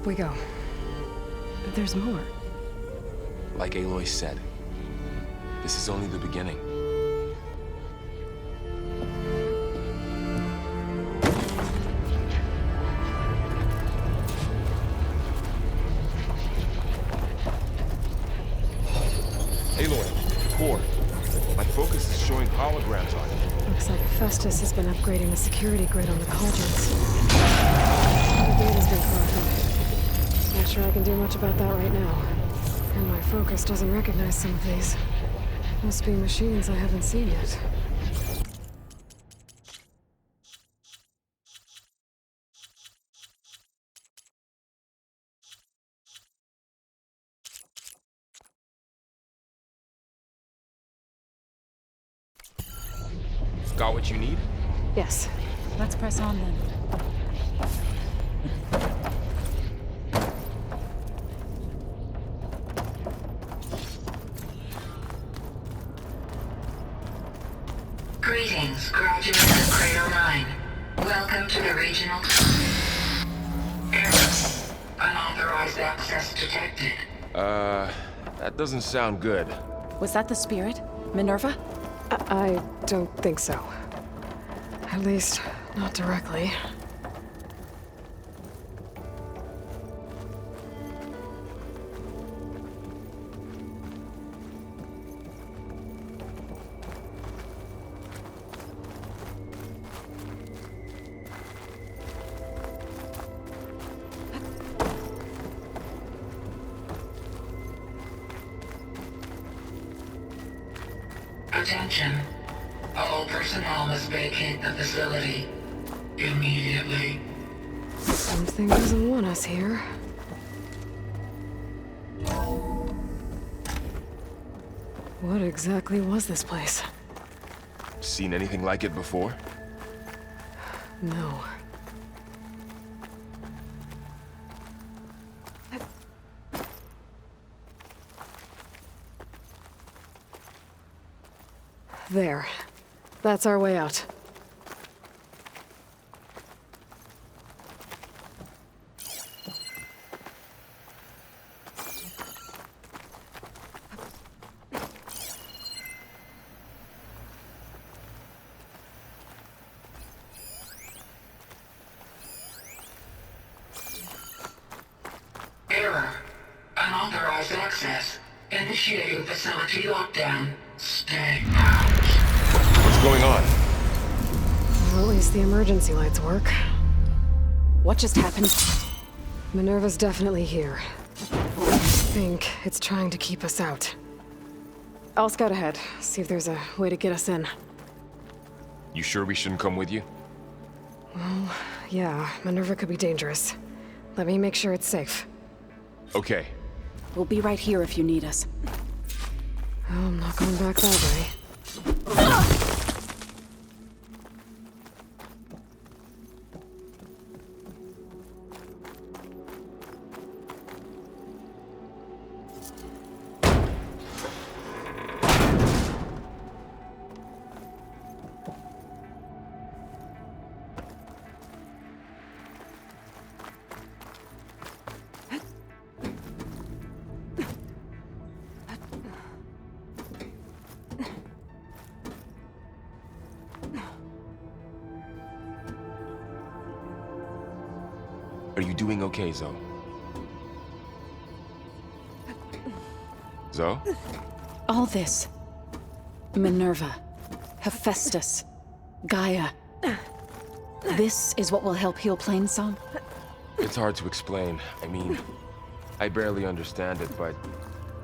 we go. But there's more. Like Aloy said, this is only the beginning. Aloy, the core. My focus is showing holograms on it. Looks like Festus has been upgrading the security grid on the cauldrons. The data's been corrupted. Not sure I can do much about that right now. And my focus doesn't recognize some of these. Must be machines I haven't seen yet. Got what you need? Yes. Let's press on then. Greetings, graduates of Cradle 9. Welcome to the regional... Error. Unauthorized access detected. That doesn't sound good. Was that the spirit? Minerva? I don't think so. At least, not directly. Attention. All personnel must vacate the facility. Immediately. Something doesn't want us here. What exactly was this place? Seen anything like it before? No. There. That's our way out. Error. Unauthorized access. Initiating facility lockdown. Stay out. What's going on? Well, at least the emergency lights work. What just happened? Minerva's definitely here. I think it's trying to keep us out. I'll scout ahead, see if there's a way to get us in. You sure we shouldn't come with you? Well, yeah, Minerva could be dangerous. Let me make sure it's safe. Okay. We'll be right here if you need us. Oh, I'm not going back that way. Are you doing okay, Zoe? Zoe? All this. Minerva. Hephaestus. Gaia. This is what will help heal Plainsong? It's hard to explain. I mean, I barely understand it, but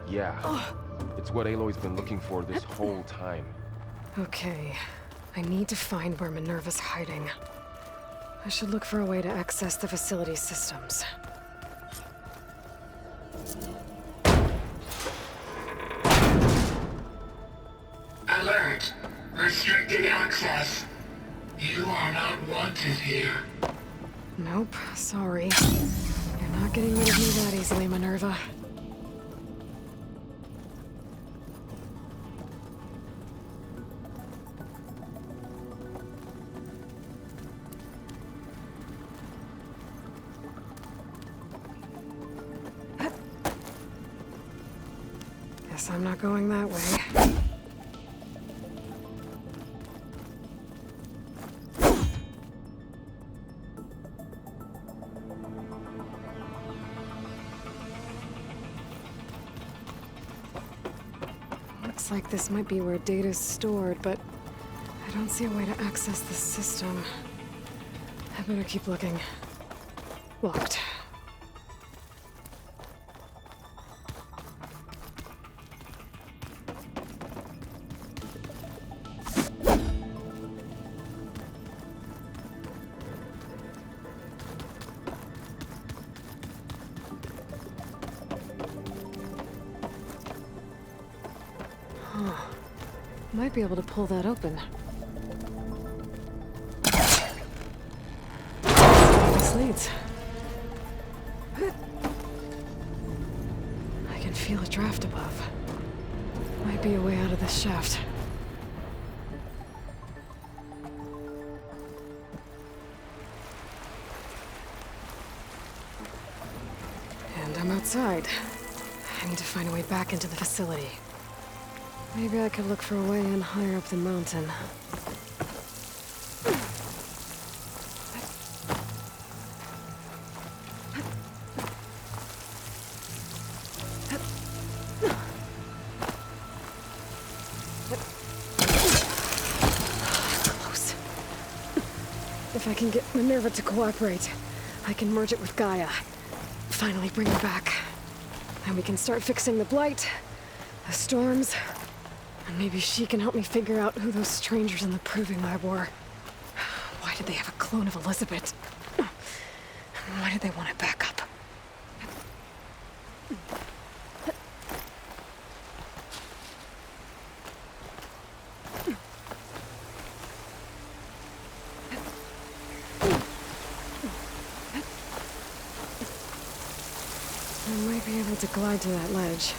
yeah. It's what Aloy's been looking for this whole time. Okay. I need to find where Minerva's hiding. I should look for a way to access the facility's systems. Alert. Restricted access. You are not wanted here. Nope, sorry. You're not getting rid of me that easily, Minerva. Guess I'm not going that way. Looks like this might be where data's stored, but I don't see a way to access the system. I better keep looking. Locked. Might be able to pull that open. This leads. I can feel a draft above. Might be a way out of this shaft. And I'm outside. I need to find a way back into the facility. Maybe I could look for a way in higher up the mountain. Close. If I can get Minerva to cooperate, I can merge it with Gaia. Finally bring her back. And we can start fixing the blight, the storms, and maybe she can help me figure out who those strangers in the proving lab were. Why did they have a clone of Elizabeth? Why did they want it back up? I might be able to glide to that ledge.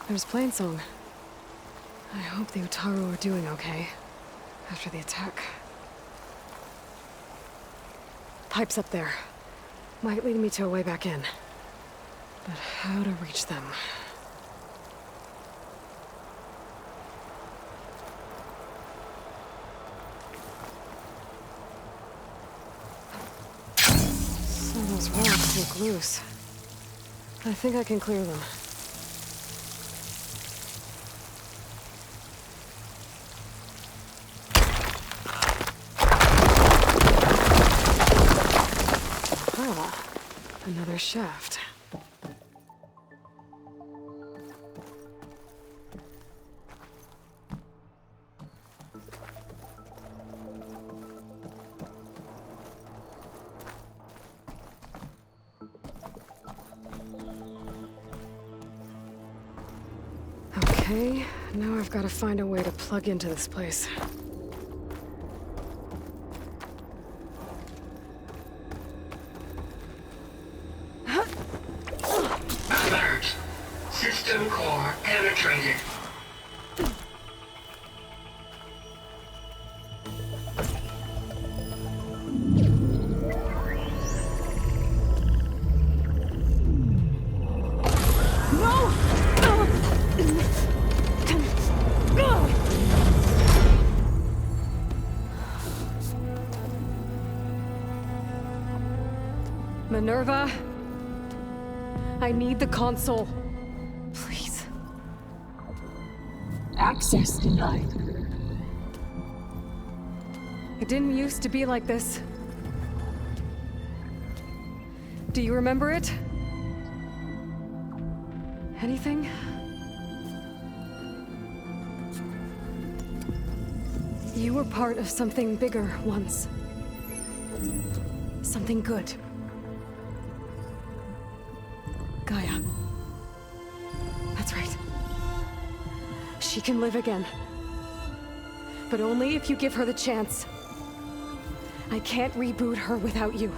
There's Plainsong. I hope the Utaru are doing okay after the attack. Pipes up there. Might lead me to a way back in. But how to reach them? Some of those rocks look loose. I think I can clear them. Another shaft. Okay, now I've got to find a way to plug into this place. Alert. System core penetrated. Minerva, I need the console. Please. Access denied. It didn't used to be like this. Do you remember it? Anything? You were part of something bigger once. Something good. Gaia. That's right. She can live again. But only if you give her the chance. I can't reboot her without you.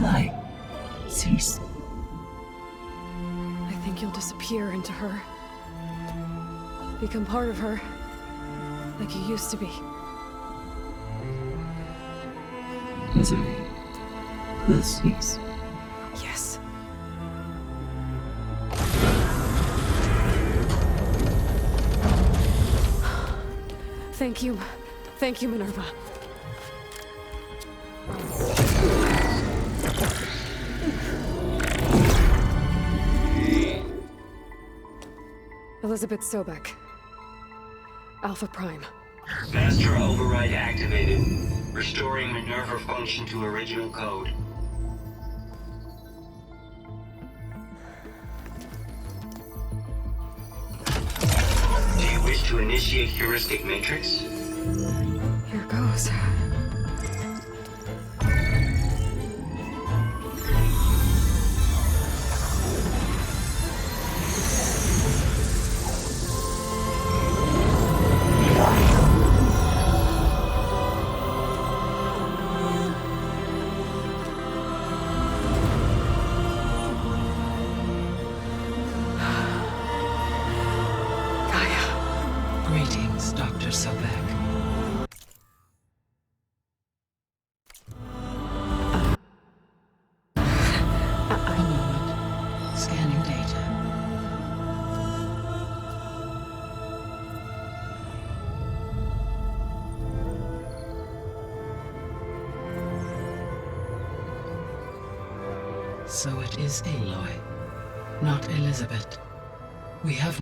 Light. Cease. I think you'll disappear into her. Become part of her, like you used to be. Misery will cease. Yes. Thank you. Thank you, Minerva. Elizabeth Sobek. Alpha Prime. Master override activated. Restoring Minerva function to original code. Do you wish to initiate heuristic matrix? Here goes. Greetings, Dr. Sobek. A moment. Scanning data. So it is Aloy, not Elizabeth. We have...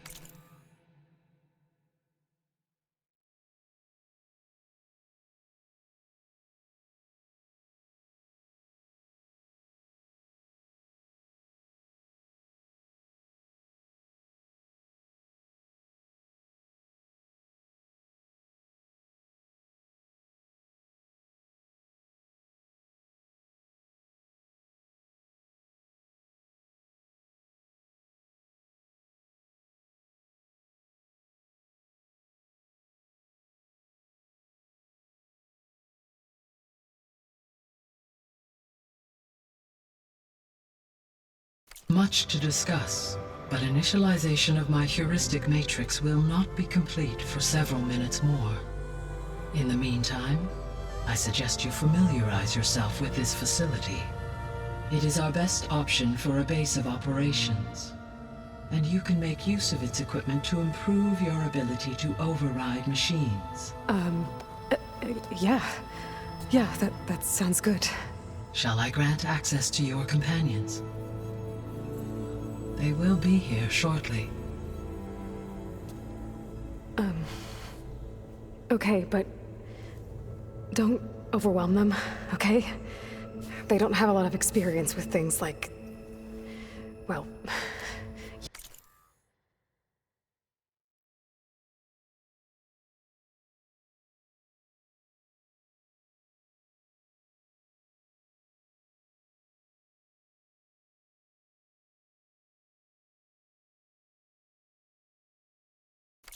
Much to discuss, but initialization of my heuristic matrix will not be complete for several minutes more. In the meantime, I suggest you familiarize yourself with this facility. It is our best option for a base of operations, and you can make use of its equipment to improve your ability to override machines. Yeah. Yeah, that sounds good. Shall I grant access to your companions? They will be here shortly. Okay, but don't overwhelm them, okay? They don't have a lot of experience with things like... well...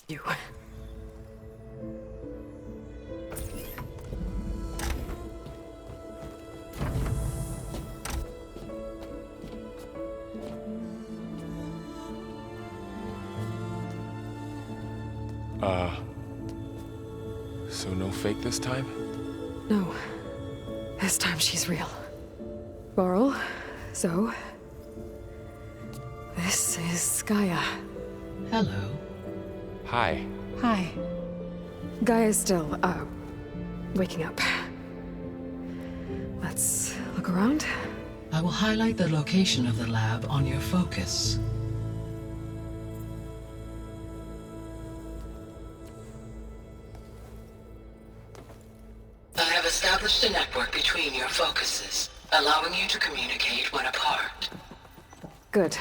you. So no fake this time? No. This time she's real. Laurel, Zoe. This is Gaia. Hello. Hi. Hi. Gaia's still, waking up. Let's look around. I will highlight the location of the lab on your focus. I have established a network between your focuses, allowing you to communicate when apart. Good.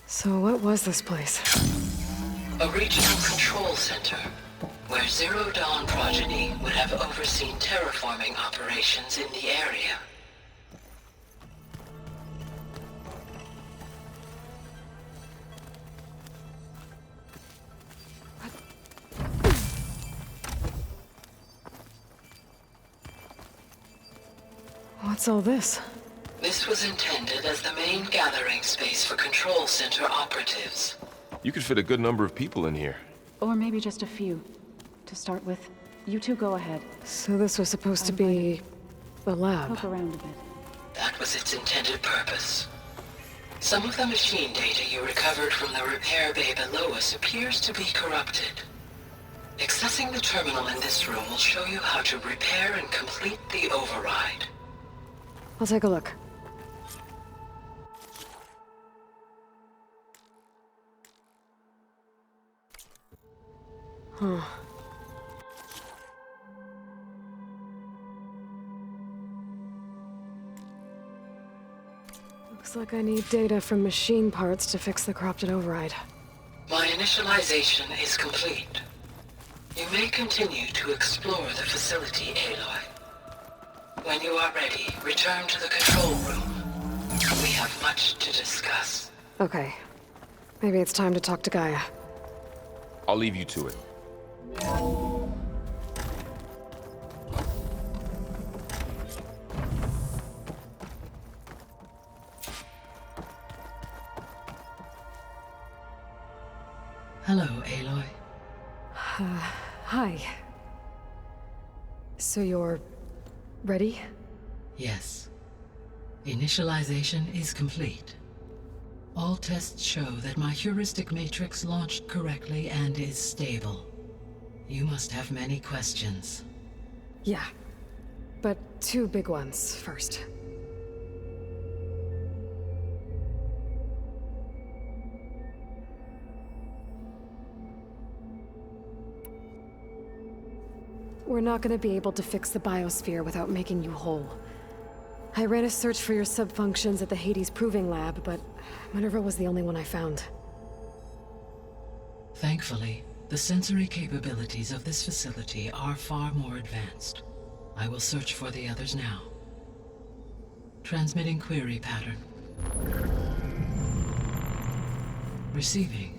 So what was this place? A regional control center, where Zero Dawn progeny would have overseen terraforming operations in the area. What's all this? This was intended as the main gathering space for control center operatives. You could fit a good number of people in here. Or maybe just a few. To start with, you two go ahead. So this was supposed to be a lab. Poke around a bit. That was its intended purpose. Some of the machine data you recovered from the repair bay below us appears to be corrupted. Accessing the terminal in this room will show you how to repair and complete the override. I'll take a look. Huh. Looks like I need data from machine parts to fix the corrupted override. My initialization is complete. You may continue to explore the facility, Aloy. When you are ready, return to the control room. We have much to discuss. Okay. Maybe it's time to talk to Gaia. I'll leave you to it. Hello, Aloy. Hi. So you're ready? Yes. Initialization is complete. All tests show that my heuristic matrix launched correctly and is stable. You must have many questions. Yeah. But two big ones first. We're not gonna be able to fix the biosphere without making you whole. I ran a search for your subfunctions at the Hades Proving Lab, but Minerva was the only one I found. Thankfully, the sensory capabilities of this facility are far more advanced. I will search for the others now. Transmitting query pattern. Receiving.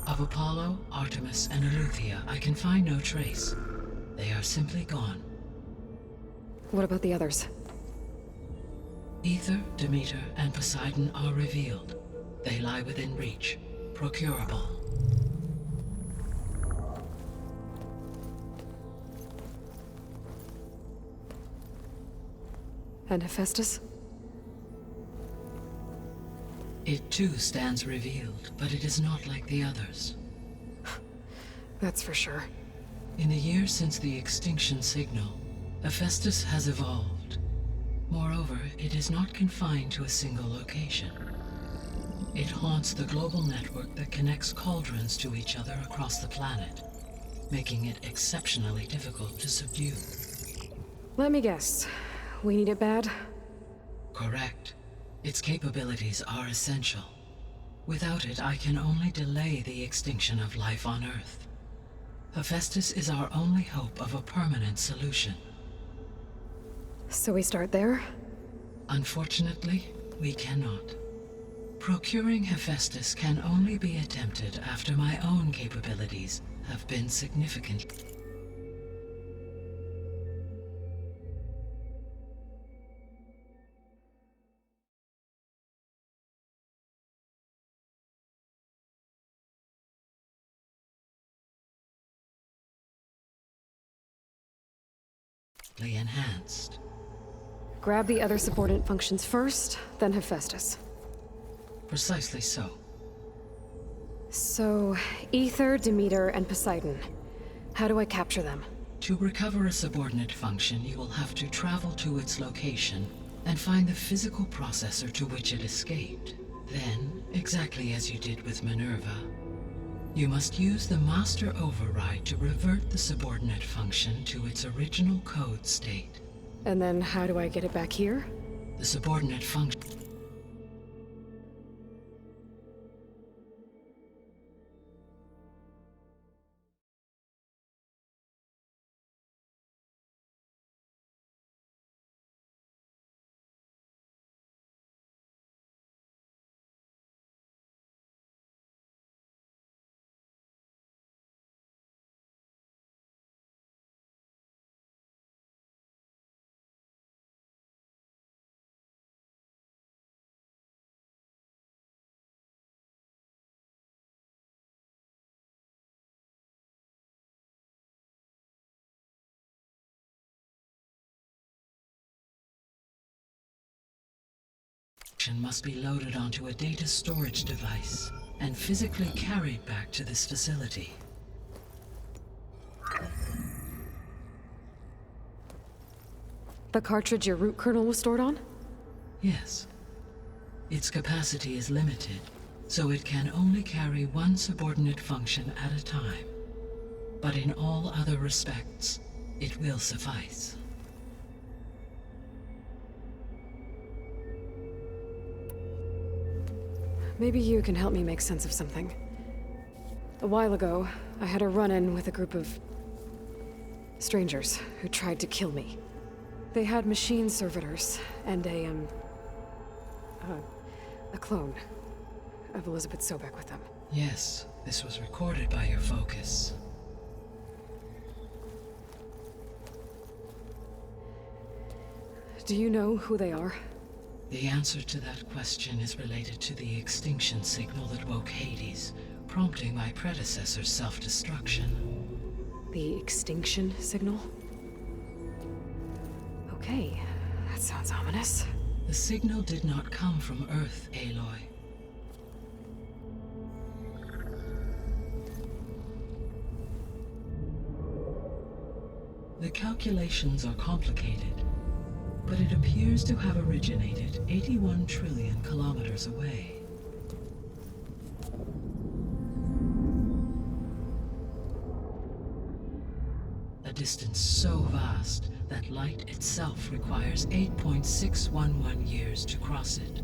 Of Apollo, Artemis, and Eleuthia, I can find no trace. They are simply gone. What about the others? Ether, Demeter, and Poseidon are revealed. They lie within reach, procurable. And Hephaestus? It too stands revealed, but it is not like the others. That's for sure. In the years since the extinction signal, Hephaestus has evolved. Moreover, it is not confined to a single location. It haunts the global network that connects cauldrons to each other across the planet, making it exceptionally difficult to subdue. Let me guess. We need it bad? Correct. Its capabilities are essential. Without it, I can only delay the extinction of life on Earth. Hephaestus is our only hope of a permanent solution. So we start there? Unfortunately, we cannot. Procuring Hephaestus can only be attempted after my own capabilities have been significant. Enhanced. Grab the other subordinate functions first, then Hephaestus. Precisely so. So, Ether, Demeter, and Poseidon. How do I capture them? To recover a subordinate function, you will have to travel to its location and find the physical processor to which it escaped. Then, exactly as you did with Minerva, you must use the master override to revert the subordinate function to its original code state. And then how do I get it back here? The subordinate function must be loaded onto a data storage device and physically carried back to this facility. The cartridge your root kernel was stored on? Yes. Its capacity is limited, so it can only carry one subordinate function at a time. But in all other respects, it will suffice. Maybe you can help me make sense of something. A while ago, I had a run-in with a group of strangers who tried to kill me. They had machine servitors and a clone of Elizabeth Sobek with them. Yes, this was recorded by your focus. Do you know who they are? The answer to that question is related to the extinction signal that woke Hades, prompting my predecessor's self-destruction. The extinction signal? Okay, that sounds ominous. The signal did not come from Earth, Aloy. The calculations are complicated, but it appears to have originated 81 trillion kilometers away. A distance so vast that light itself requires 8.611 years to cross it.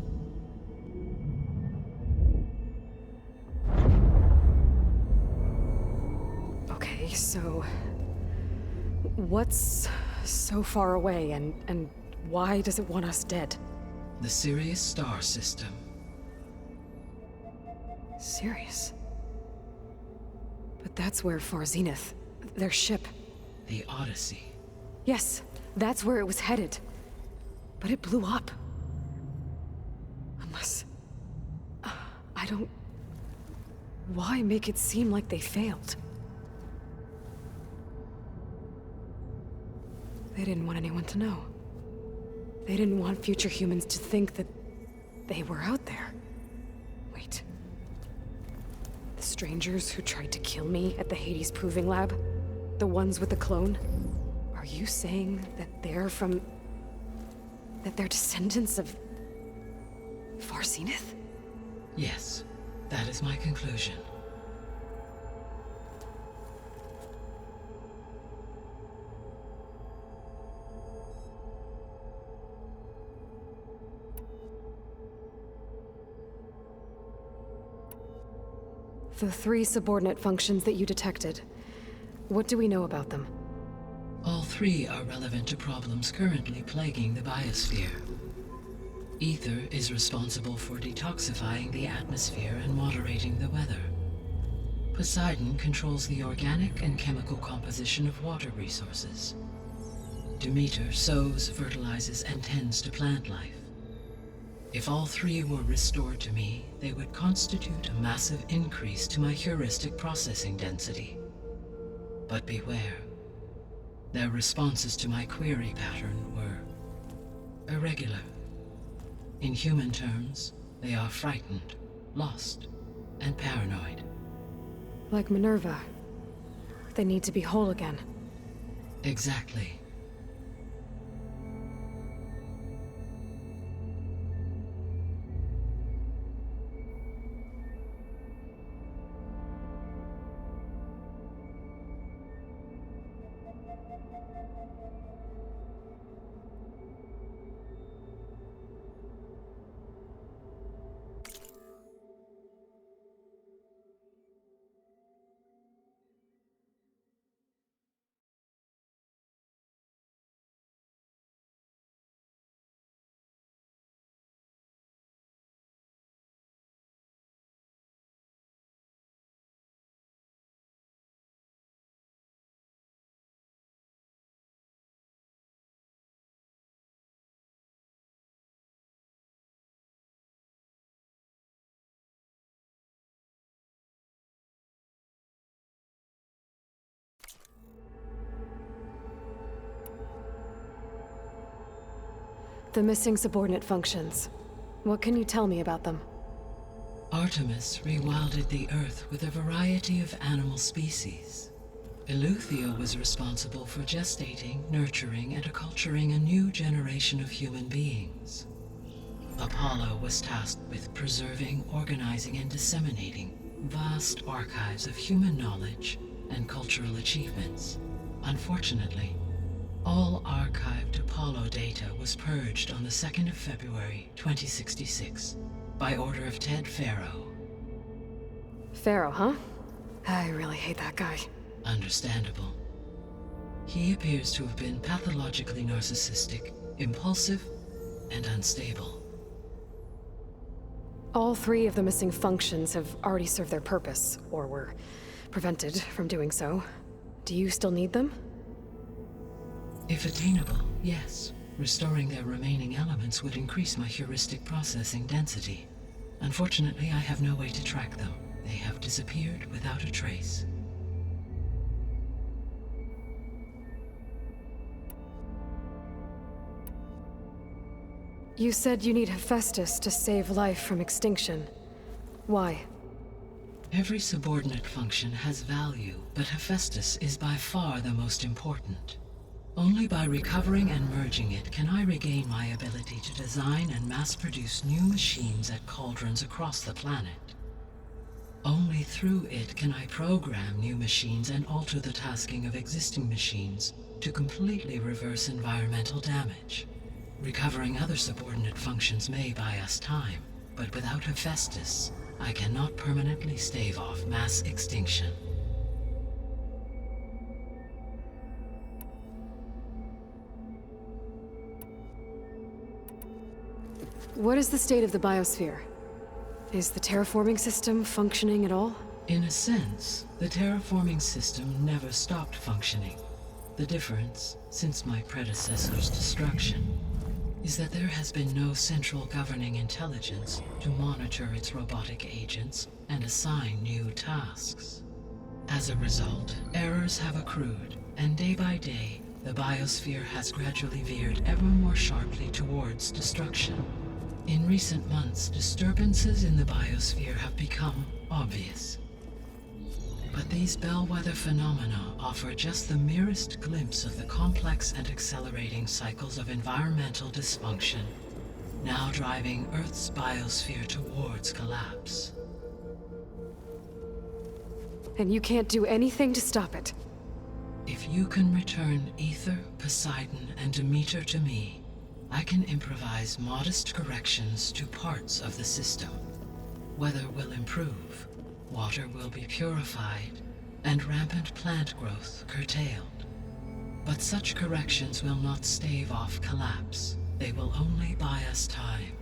Okay, so what's so far away and why does it want us dead? The Sirius star system. Sirius? But that's where Far Zenith, their ship. The Odyssey. Yes, that's where it was headed. But it blew up. Unless... I don't... Why make it seem like they failed? They didn't want anyone to know. They didn't want future humans to think that they were out there. Wait. The strangers who tried to kill me at the Hades Proving Lab? The ones with the clone? Are you saying that they're from... that they're descendants of... Far Zenith? Yes, that is my conclusion. The 3 subordinate functions that you detected. What do we know about them? All 3 are relevant to problems currently plaguing the biosphere. Ether is responsible for detoxifying the atmosphere and moderating the weather. Poseidon controls the organic and chemical composition of water resources. Demeter sows, fertilizes, and tends to plant life. If all 3 were restored to me, they would constitute a massive increase to my heuristic processing density. But beware. Their responses to my query pattern were irregular. In human terms, they are frightened, lost, and paranoid. Like Minerva. They need to be whole again. Exactly. The missing subordinate functions. What can you tell me about them? Artemis rewilded the Earth with a variety of animal species. Eleuthia was responsible for gestating, nurturing, and acculturating a new generation of human beings. Apollo was tasked with preserving, organizing, and disseminating vast archives of human knowledge and cultural achievements. Unfortunately, all archived Apollo data was purged on the 2nd of February, 2066, by order of Ted Faro. Pharaoh, huh? I really hate that guy. Understandable. He appears to have been pathologically narcissistic, impulsive, and unstable. All 3 of the missing functions have already served their purpose, or were prevented from doing so. Do you still need them? If attainable, yes. Restoring their remaining elements would increase my heuristic processing density. Unfortunately, I have no way to track them. They have disappeared without a trace. You said you need Hephaestus to save life from extinction. Why? Every subordinate function has value, but Hephaestus is by far the most important. Only by recovering and merging it can I regain my ability to design and mass-produce new machines at cauldrons across the planet. Only through it can I program new machines and alter the tasking of existing machines to completely reverse environmental damage. Recovering other subordinate functions may buy us time, but without Hephaestus, I cannot permanently stave off mass extinction. What is the state of the biosphere? Is the terraforming system functioning at all? In a sense, the terraforming system never stopped functioning. The difference, since my predecessor's destruction, is that there has been no central governing intelligence to monitor its robotic agents and assign new tasks. As a result, errors have accrued, and day by day, the biosphere has gradually veered ever more sharply towards destruction. In recent months, disturbances in the biosphere have become obvious. But these bellwether phenomena offer just the merest glimpse of the complex and accelerating cycles of environmental dysfunction, now driving Earth's biosphere towards collapse. And you can't do anything to stop it? If you can return Ether, Poseidon, and Demeter to me, I can improvise modest corrections to parts of the system. Weather will improve, water will be purified, and rampant plant growth curtailed. But such corrections will not stave off collapse. They will only buy us time.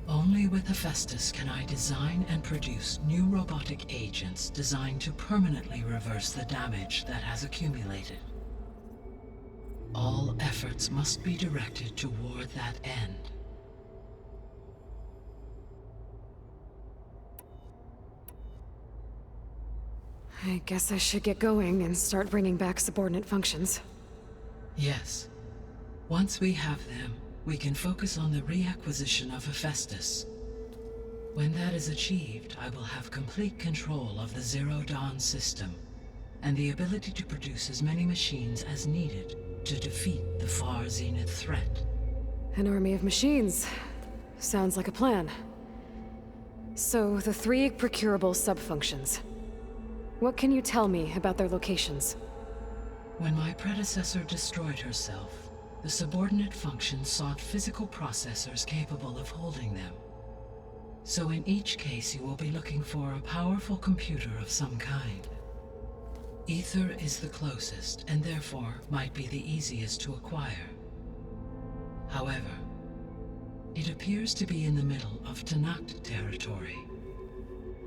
Only with Hephaestus can I design and produce new robotic agents designed to permanently reverse the damage that has accumulated. All efforts must be directed toward that end. I guess I should get going and start bringing back subordinate functions. Yes. Once we have them, we can focus on the reacquisition of Hephaestus. When that is achieved, I will have complete control of the Zero Dawn system, and the ability to produce as many machines as needed to defeat the Far Zenith threat. An army of machines. Sounds like a plan. So, the 3 procurable subfunctions. What can you tell me about their locations? When my predecessor destroyed herself, the subordinate functions sought physical processors capable of holding them. So in each case, you will be looking for a powerful computer of some kind. Ether is the closest, and therefore might be the easiest to acquire. However, it appears to be in the middle of Tanakh territory.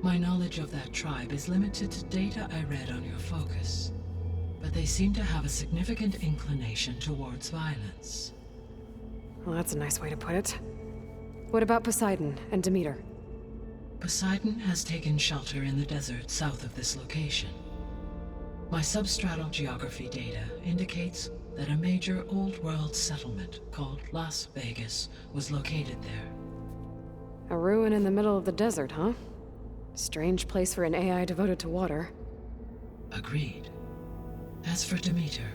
My knowledge of that tribe is limited to data I read on your focus, but they seem to have a significant inclination towards violence. Well, that's a nice way to put it. What about Poseidon and Demeter? Poseidon has taken shelter in the desert south of this location. My substratal geography data indicates that a major old-world settlement called Las Vegas was located there. A ruin in the middle of the desert, huh? Strange place for an AI devoted to water. Agreed. As for Demeter,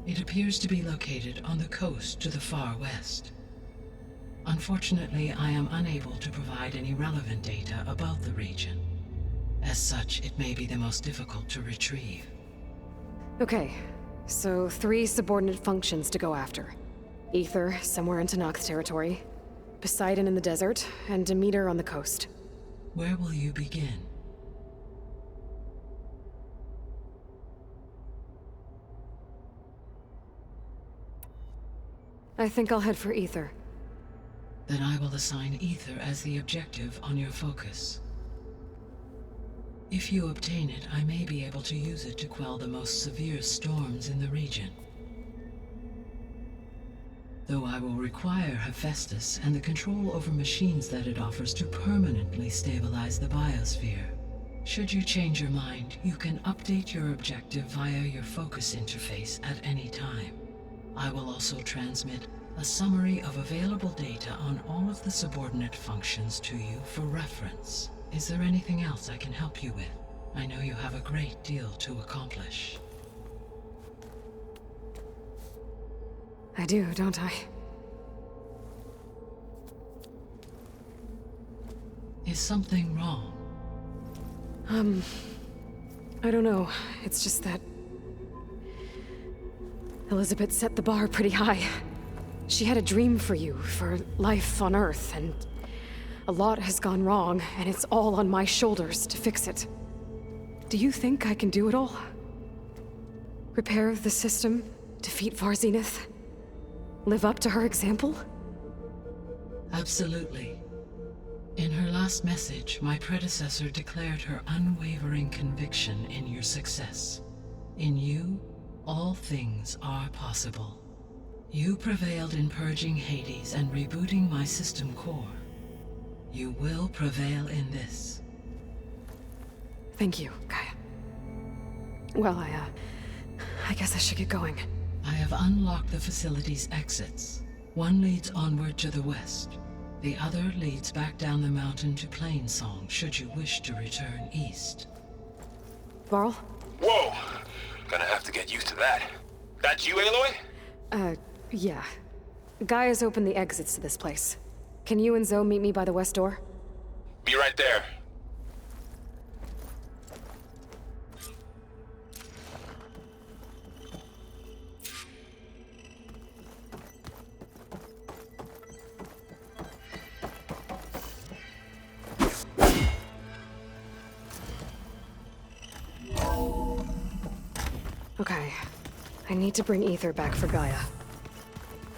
it appears to be located on the coast to the far west. Unfortunately, I am unable to provide any relevant data about the region. As such, it may be the most difficult to retrieve. Okay, so 3 subordinate functions to go after. Ether, somewhere in Tanakh territory. Poseidon in the desert, and Demeter on the coast. Where will you begin? I think I'll head for Ether. Then I will assign Ether as the objective on your focus. If you obtain it, I may be able to use it to quell the most severe storms in the region. Though I will require Hephaestus and the control over machines that it offers to permanently stabilize the biosphere. Should you change your mind, you can update your objective via your focus interface at any time. I will also transmit a summary of available data on all of the subordinate functions to you for reference. Is there anything else I can help you with? I know you have a great deal to accomplish. I do, don't I? Is something wrong? I don't know. It's just that Elizabeth set the bar pretty high. She had a dream for you, for life on Earth, and a lot has gone wrong, and it's all on my shoulders to fix it. Do you think I can do it all? Repair the system, defeat Far Zenith, live up to her example? Absolutely. In her last message, my predecessor declared her unwavering conviction in your success. In you, all things are possible. You prevailed in purging Hades and rebooting my system core. You will prevail in this. Thank you, Gaia. Well, I guess I should get going. I have unlocked the facility's exits. One leads onward to the west. The other leads back down the mountain to Plainsong, should you wish to return east. Varl? Whoa! Gonna have to get used to that. That's you, Aloy? Yeah. Gaia's opened the exits to this place. Can you and Zoe meet me by the west door? Be right there. Okay. I need to bring Ether back for Gaia.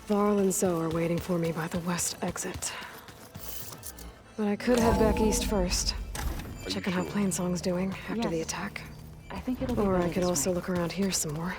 Varl and Zoe are waiting for me by the west exit. But I could head back east first. Check on how Plainsong's doing after the attack. I think it'll be Or better I could this also way. look around here some more.